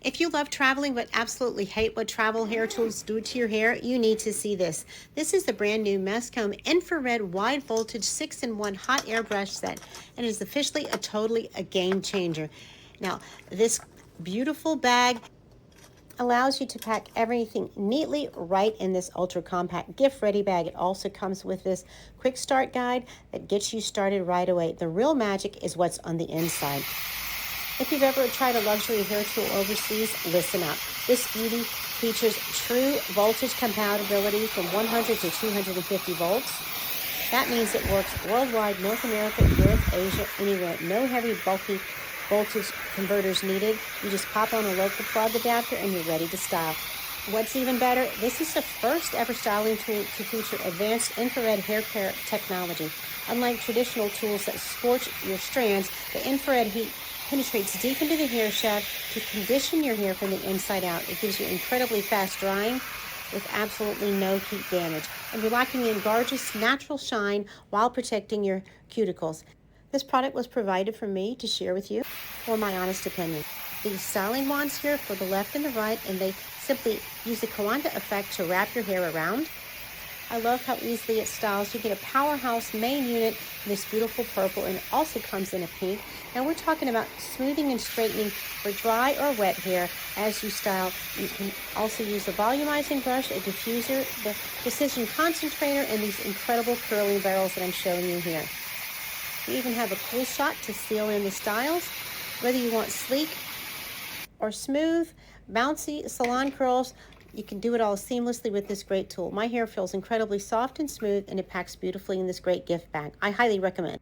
If you love traveling but absolutely hate what travel hair tools do to your hair, you need to see this. This is the brand new Mescomb infrared wide voltage 6-in-1 hot air brush set, and it is officially a game changer. Now, this beautiful bag allows you to pack everything neatly right in this ultra compact gift ready bag. It also comes with this quick start guide that gets you started right away. The real magic is what's on the inside. If you've ever tried a luxury hair tool overseas, listen up. This beauty features true voltage compatibility from 100 to 250 volts. That means it works worldwide, North America, Europe, Asia, anywhere. No heavy, bulky voltage converters needed. You just pop on a local plug adapter and you're ready to style. What's even better, this is the first ever styling tool to feature advanced infrared hair care technology. Unlike traditional tools that scorch your strands, the infrared heat penetrates deep into the hair shaft to condition your hair from the inside out. It gives you incredibly fast drying with absolutely no heat damage. And you're locking in gorgeous natural shine while protecting your cuticles. This product was provided for me to share with you for my honest opinion. These styling wands here for the left and the right, and they simply use the Kawanda effect to wrap your hair around. I love how easily it styles. You get a powerhouse main unit in this beautiful purple, and it also comes in a pink. Now we're talking about smoothing and straightening for dry or wet hair as you style. You can also use a volumizing brush, a diffuser, the precision concentrator, and these incredible curling barrels that I'm showing you here. We even have a cool shot to seal in the styles. Whether you want sleek or smooth, bouncy salon curls, you can do it all seamlessly with this great tool. My hair feels incredibly soft and smooth, and it packs beautifully in this great gift bag. I highly recommend.